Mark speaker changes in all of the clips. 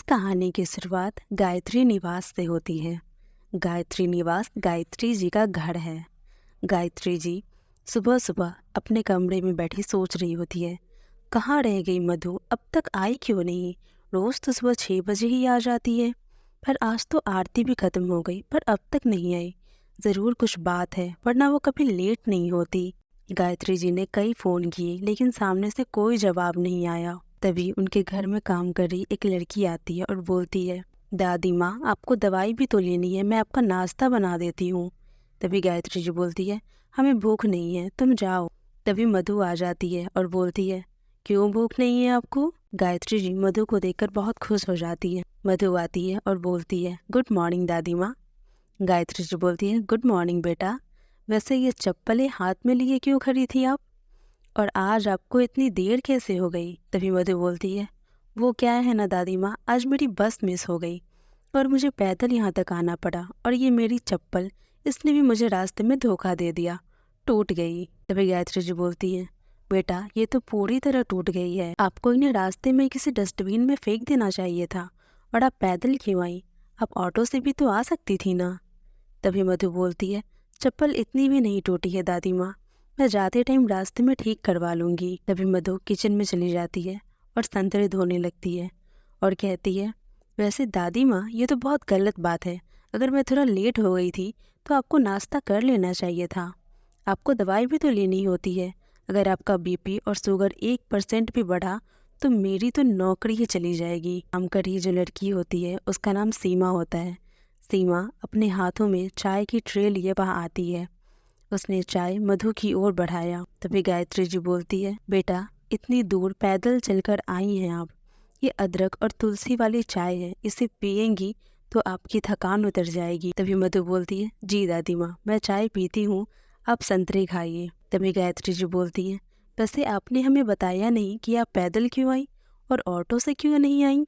Speaker 1: कहानी की शुरुआत गायत्री निवास से होती है। गायत्री निवास गायत्री जी का घर है। गायत्री जी सुबह सुबह अपने कमरे में बैठी सोच रही होती है, कहाँ रह गई मधु, अब तक आई क्यों नहीं। रोज तो सुबह 6 बजे ही आ जाती है, पर आज तो आरती भी खत्म हो गई पर अब तक नहीं आई। ज़रूर कुछ बात है, वरना वो कभी लेट नहीं होती। गायत्री जी ने कई फ़ोन किए लेकिन सामने से कोई जवाब नहीं आया। तभी उनके घर में काम कर रही एक लड़की आती है और बोलती है, दादी माँ आपको दवाई भी तो लेनी है, मैं आपका नाश्ता बना देती हूँ। तभी गायत्री जी बोलती है, हमें भूख नहीं है, तुम जाओ। तभी मधु आ जाती है और बोलती है, क्यों भूख नहीं है आपको। गायत्री जी मधु को देखकर बहुत खुश हो जाती है। मधु आती है और बोलती है, गुड मॉर्निंग दादी माँ। गायत्री जी बोलती है, गुड मॉर्निंग बेटा, वैसे ये चप्पलें हाथ में लिए क्यों खड़ी थी आप, और आज आपको इतनी देर कैसे हो गई। तभी मधु बोलती है, वो क्या है ना दादी माँ, आज मेरी बस मिस हो गई और मुझे पैदल यहाँ तक आना पड़ा, और ये मेरी चप्पल, इसने भी मुझे रास्ते में धोखा दे दिया, टूट गई। तभी गायत्री जी बोलती है, बेटा ये तो पूरी तरह टूट गई है, आपको इन्हें रास्ते में किसी डस्टबिन में फेंक देना चाहिए था, और आप पैदल क्यों आई, आप ऑटो से भी तो आ सकती थी ना। तभी मधु बोलती है, चप्पल इतनी भी नहीं टूटी है दादी माँ, मैं जाते टाइम रास्ते में ठीक करवा लूँगी। तभी मधु किचन में चली जाती है और संतरे धोने लगती है और कहती है, वैसे दादी माँ ये तो बहुत गलत बात है, अगर मैं थोड़ा लेट हो गई थी तो आपको नाश्ता कर लेना चाहिए था, आपको दवाई भी तो लेनी होती है। अगर आपका बीपी और शुगर 1% भी बढ़ा तो मेरी तो नौकरी ही चली जाएगी। काम कर रही जो लड़की होती है उसका नाम सीमा होता है। सीमा अपने हाथों में चाय की ट्रे लिए वहाँ आती है। उसने चाय मधु की ओर बढ़ाया। तभी गायत्री जी बोलती है, बेटा इतनी दूर पैदल चलकर आई हैं आप, ये अदरक और तुलसी वाली चाय है, इसे पिएंगी तो आपकी थकान उतर जाएगी। तभी मधु बोलती है, जी दादी माँ मैं चाय पीती हूँ, आप संतरे खाइए। तभी गायत्री जी बोलती है, वैसे आपने हमें बताया नहीं कि आप पैदल क्यों आई और ऑटो से क्यों नहीं आई।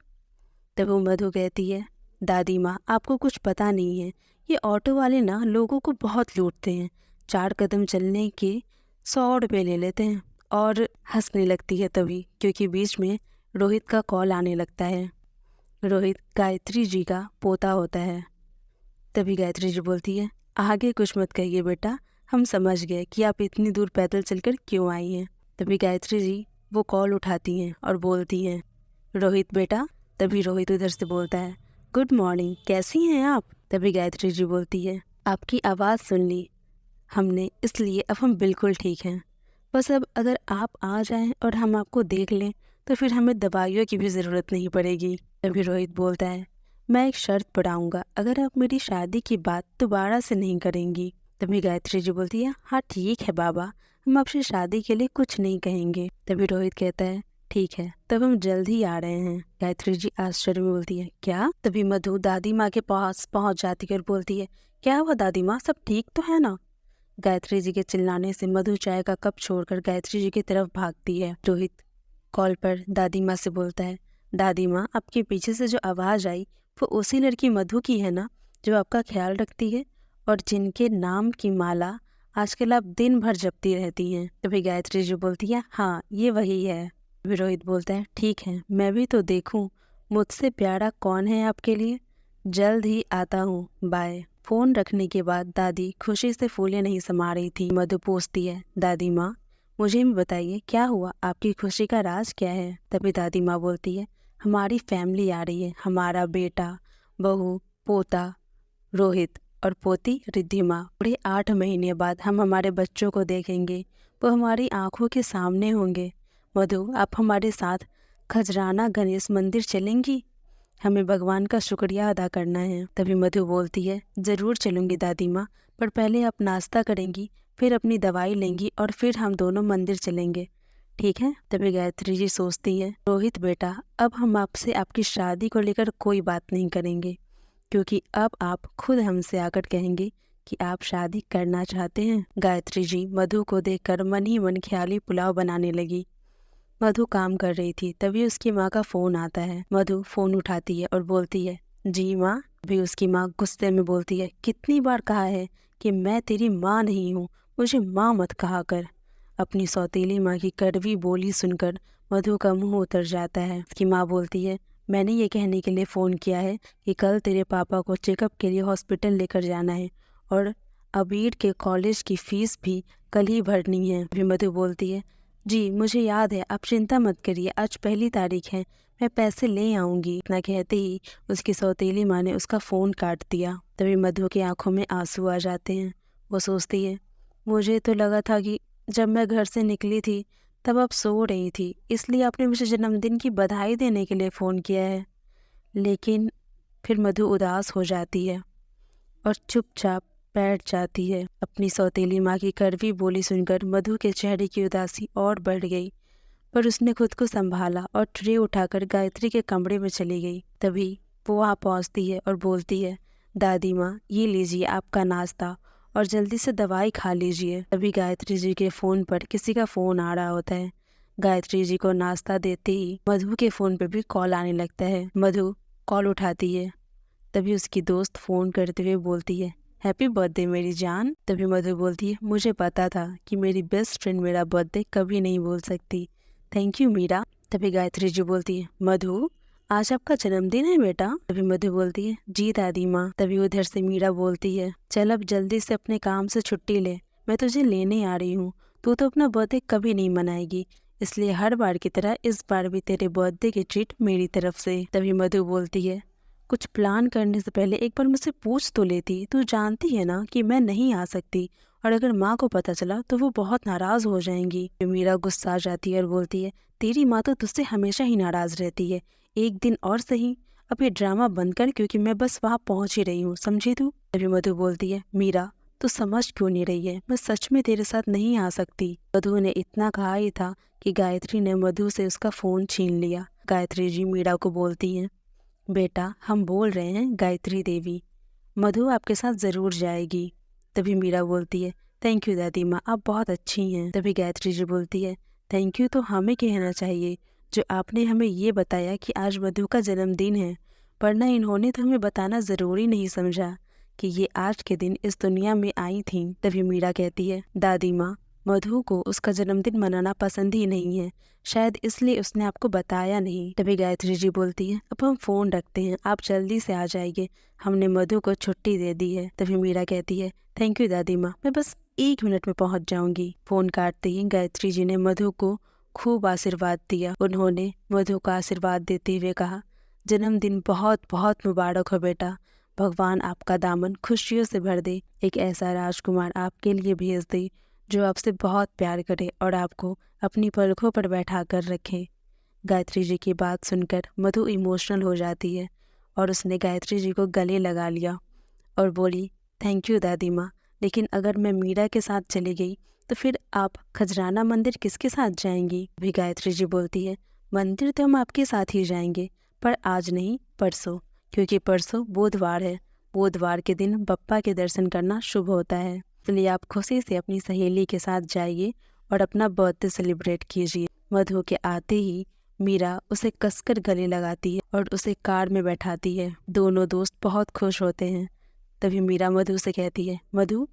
Speaker 1: तब मधु कहती है, दादी माँ आपको कुछ पता नहीं है, ये ऑटो वाले ना लोगों को बहुत लूटते हैं, 4 कदम चलने के 100 रुपये ले लेते हैं। और हंसने लगती है तभी, क्योंकि बीच में रोहित का कॉल आने लगता है। रोहित गायत्री जी का पोता होता है। तभी गायत्री जी बोलती है, आगे कुछ मत कहिए बेटा, हम समझ गए कि आप इतनी दूर पैदल चलकर क्यों आई हैं। तभी गायत्री जी वो कॉल उठाती हैं और बोलती हैं, रोहित बेटा। तभी रोहित उधर से बोलता है, गुड मॉर्निंग, कैसी हैं आप। तभी गायत्री जी बोलती है, आपकी आवाज़ सुन ली हमने, इसलिए अब हम बिल्कुल ठीक हैं, बस अब अगर आप आ जाएं और हम आपको देख लें तो फिर हमें दवाइयों की भी ज़रूरत नहीं पड़ेगी। तभी रोहित बोलता है, मैं एक शर्त पढ़ाऊँगा, अगर आप मेरी शादी की बात दोबारा से नहीं करेंगी। तभी गायत्री जी बोलती है, हाँ ठीक है बाबा, हम आपसे शादी के लिए कुछ नहीं कहेंगे। तभी रोहित कहता है, ठीक है तब हम जल्द ही आ रहे हैं। गायत्री जी आश्चर्य में बोलती है, क्या। तभी मधु दादी माँ के पास पहुँच जाती है और बोलती है, क्या हुआ दादी माँ, सब ठीक तो है ना। गायत्री जी के चिल्लाने से मधु चाय का कप छोड़कर गायत्री जी की तरफ भागती है। रोहित कॉल पर दादी माँ से बोलता है, दादी माँ आपके पीछे से जो आवाज़ आई वो उसी लड़की मधु की है ना, जो आपका ख्याल रखती है और जिनके नाम की माला आजकल आप दिन भर जपती रहती हैं। तभी गायत्री जी बोलती है, हाँ ये वही है। तभी रोहित बोलता है, ठीक है मैं भी तो देखूं मुझसे प्यारा कौन है आपके लिए, जल्द ही आता हूँ, बाय। फोन रखने के बाद दादी खुशी से फूले नहीं समा रही थी। मधु पूछती है, दादी माँ मुझे भी बताइए क्या हुआ, आपकी खुशी का राज क्या है। तभी दादी माँ बोलती है, हमारी फैमिली आ रही है, हमारा बेटा, बहू, पोता रोहित और पोती रिद्धिमा। पूरे 8 महीने बाद हम हमारे बच्चों को देखेंगे, वो हमारी आंखों के सामने होंगे। मधु आप हमारे साथ खजराना गणेश मंदिर चलेंगी, हमें भगवान का शुक्रिया अदा करना है। तभी मधु बोलती है, ज़रूर चलूँगी दादी माँ, पर पहले आप नाश्ता करेंगी, फिर अपनी दवाई लेंगी और फिर हम दोनों मंदिर चलेंगे, ठीक है। तभी गायत्री जी सोचती है, रोहित बेटा अब हम आपसे आपकी शादी को लेकर कोई बात नहीं करेंगे, क्योंकि अब आप खुद हमसे आकर कहेंगे कि आप शादी करना चाहते हैं। गायत्री जी मधु को देखकर मन ही मन ख्याली पुलाव बनाने लगी। मधु काम कर रही थी, तभी उसकी माँ का फ़ोन आता है। मधु फ़ोन उठाती है और बोलती है, जी माँ। अभी उसकी माँ गुस्से में बोलती है, कितनी बार कहा है कि मैं तेरी माँ नहीं हूँ, मुझे माँ मत कहा कर। अपनी सौतेली माँ की कड़वी बोली सुनकर मधु का मुंह उतर जाता है। उसकी माँ बोलती है, मैंने ये कहने के लिए फ़ोन किया है कि कल तेरे पापा को चेकअप के लिए हॉस्पिटल लेकर जाना है और अबीर के कॉलेज की फ़ीस भी कल ही भरनी है। तभी मधु बोलती है, जी मुझे याद है, आप चिंता मत करिए, आज पहली तारीख है, मैं पैसे ले आऊँगी। इतना कहते ही उसकी सौतेली माँ ने उसका फ़ोन काट दिया। तभी मधु की आंखों में आंसू आ जाते हैं। वो सोचती है, मुझे तो लगा था कि जब मैं घर से निकली थी तब आप सो रही थी, इसलिए आपने मुझे जन्मदिन की बधाई देने के लिए फ़ोन किया है। लेकिन फिर मधु उदास हो जाती है और चुपचाप बैठ जाती है। अपनी सौतेली माँ की कड़वी बोली सुनकर मधु के चेहरे की उदासी और बढ़ गई, पर उसने खुद को संभाला और ट्रे उठाकर गायत्री के कमरे में चली गई। तभी वो वहाँ पहुँचती है और बोलती है, दादी माँ ये लीजिए आपका नाश्ता और जल्दी से दवाई खा लीजिए। तभी गायत्री जी के फ़ोन पर किसी का फ़ोन आ रहा होता है। गायत्री जी को नाश्ता देते ही मधु के फ़ोन पर भी कॉल आने लगता है। मधु कॉल उठाती है। तभी उसकी दोस्त फ़ोन करते हुए बोलती है, हैप्पी बर्थडे मेरी जान। तभी मधु बोलती है, मुझे पता था कि मेरी बेस्ट फ्रेंड मेरा बर्थडे कभी नहीं भूल सकती, थैंक यू मीरा। तभी गायत्री जी बोलती है, मधु आज आपका जन्मदिन है बेटा। तभी मधु बोलती है, जी दादी माँ। तभी उधर से मीरा बोलती है, चल अब जल्दी से अपने काम से छुट्टी ले, मैं तुझे लेने आ रही हूँ। तू तो अपना बर्थडे कभी नहीं मनाएगी, इसलिए हर बार की तरह इस बार भी तेरे बर्थडे की ट्रीट मेरी तरफ से। तभी मधु बोलती है, कुछ प्लान करने से पहले एक बार मुझसे पूछ तो लेती, तू जानती है ना कि मैं नहीं आ सकती, और अगर माँ को पता चला तो वो बहुत नाराज हो जाएंगी। मीरा गुस्सा जाती है और बोलती है, तेरी माँ तो तुझसे हमेशा ही नाराज रहती है, एक दिन और सही, अब ये ड्रामा बंद कर, क्योंकि मैं बस वहाँ पहुँच ही रही हूँ, समझी तू। तभी मधु बोलती है, मीरा तू समझ क्यों नहीं रही है, मैं सच में तेरे साथ नहीं आ सकती। मधु ने इतना कहा ही था कि गायत्री ने मधु से उसका फ़ोन छीन लिया। गायत्री जी मीरा को बोलती हैं, बेटा हम बोल रहे हैं गायत्री देवी, मधु आपके साथ ज़रूर जाएगी। तभी मीरा बोलती है, थैंक यू दादी माँ, आप बहुत अच्छी हैं। तभी गायत्री जी बोलती है, थैंक यू तो हमें कहना चाहिए, जो आपने हमें ये बताया कि आज मधु का जन्मदिन है, वरना इन्होंने तो हमें बताना ज़रूरी नहीं समझा कि ये आज के दिन इस दुनिया में आई थी। तभी मीरा कहती है, दादी माँ मधु को उसका जन्मदिन मनाना पसंद ही नहीं है, शायद इसलिए उसने आपको बताया नहीं। तभी गायत्री जी बोलती है, अब हम फ़ोन रखते हैं, आप जल्दी से आ जाइए, हमने मधु को छुट्टी दे दी है। तभी मीरा कहती है, थैंक यू दादी माँ, मैं बस 1 मिनट में पहुँच जाऊंगी। फ़ोन काटते ही गायत्री जी ने मधु को खूब आशीर्वाद दिया। उन्होंने मधु का आशीर्वाद देते हुए कहा, जन्मदिन बहुत बहुत मुबारक हो बेटा, भगवान आपका दामन खुशियों से भर दे, एक ऐसा राजकुमार आपके लिए भेज दे जो आपसे बहुत प्यार करे और आपको अपनी पलकों पर बैठा कर रखे। गायत्री जी की बात सुनकर मधु इमोशनल हो जाती है और उसने गायत्री जी को गले लगा लिया और बोली, थैंक यू दादी माँ, लेकिन अगर मैं मीरा के साथ चली गई तो फिर आप खजराना मंदिर किसके साथ जाएंगी। भी गायत्री जी बोलती है, मंदिर तो हम आपके साथ ही जाएंगे, पर आज नहीं परसों, क्योंकि परसों बुधवार है, बुधवार के दिन बप्पा के दर्शन करना शुभ होता है, इसलिए आप खुशी से अपनी सहेली के साथ जाइए और अपना बर्थडे सेलिब्रेट कीजिए। मधु के आते ही मीरा उसे कसकर गले लगाती है और उसे कार में बैठाती है। दोनों दोस्त बहुत खुश होते हैं। तभी मीरा मधु से कहती है, मधु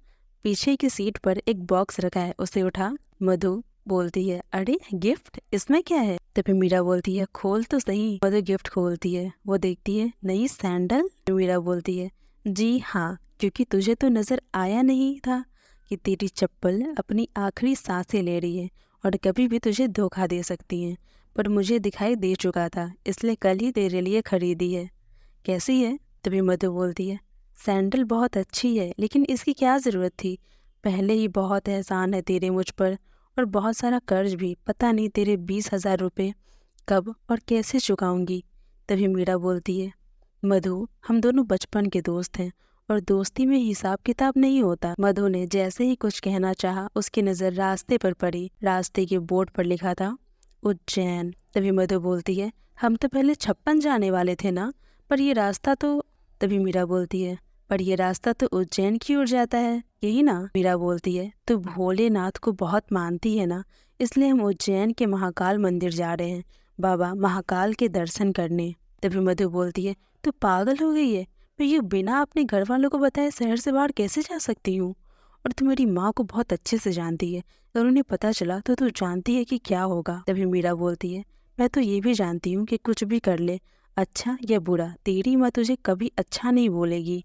Speaker 1: पीछे की सीट पर एक बॉक्स रखा है, उसे उठा। मधु बोलती है, अरे गिफ्ट, इसमें क्या है। तभी मीरा बोलती है, खोल तो सही। मधु गिफ्ट खोलती है, वो देखती है नई सैंडल। मीरा बोलती है, जी हाँ, क्योंकि तुझे तो नजर आया नहीं था कि तेरी चप्पल अपनी आखिरी सांसें ले रही है और कभी भी तुझे धोखा दे सकती है, पर मुझे दिखाई दे चुका था, इसलिए कल ही तेरे लिए खरीदी है, कैसी है। तभी मधु बोलती है, सैंडल बहुत अच्छी है, लेकिन इसकी क्या ज़रूरत थी, पहले ही बहुत एहसान है तेरे मुझ पर और बहुत सारा कर्ज भी, पता नहीं तेरे 20,000 रुपये कब और कैसे चुकाऊंगी। तभी मीरा बोलती है, मधु हम दोनों बचपन के दोस्त हैं और दोस्ती में हिसाब किताब नहीं होता। मधु ने जैसे ही कुछ कहना चाहा, उसकी नज़र रास्ते पर पड़ी। रास्ते के बोर्ड पर लिखा था उज्जैन। तभी मधु बोलती है, हम तो पहले 56 जाने वाले थे ना, पर ये रास्ता तो। तभी मीरा बोलती है, पर ये रास्ता तो उज्जैन की ओर जाता है, यही ना। मीरा बोलती है, तो भोलेनाथ को बहुत मानती है ना, इसलिए हम उज्जैन के महाकाल मंदिर जा रहे हैं, बाबा महाकाल के दर्शन करने। तभी मधु बोलती है, तू पागल हो गई है, मैं ये बिना अपने घर वालों को बताए शहर से बाहर कैसे जा सकती हूँ, और तू मेरी माँ को बहुत अच्छे से जानती है, अगर उन्हें पता चला तो तू जानती है कि क्या होगा। तभी मीरा बोलती है, मैं तो ये भी जानती हूँ कि कुछ भी कर ले, अच्छा या बुरा, तेरी माँ तुझे कभी अच्छा नहीं बोलेगी।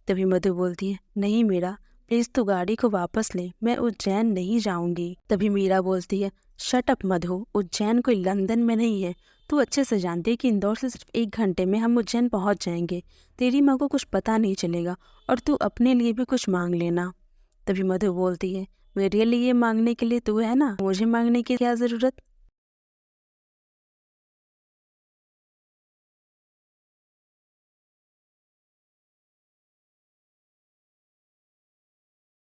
Speaker 1: तभी मधु बोलती है, नहीं मीरा, प्लीज़ तू गाड़ी को वापस ले, मैं उज्जैन नहीं जाऊंगी। तभी मीरा बोलती है, शट अप मधु, उज्जैन कोई लंदन में नहीं है। तू अच्छे से जानती है कि इंदौर से सिर्फ 1 घंटे में हम उज्जैन पहुंच जाएंगे। तेरी माँ को कुछ पता नहीं चलेगा और तू अपने लिए भी कुछ मांग लेना। तभी मधु बोलती है, मेरे लिए मांगने के लिए तू है ना, मुझे मांगने की क्या ज़रूरत।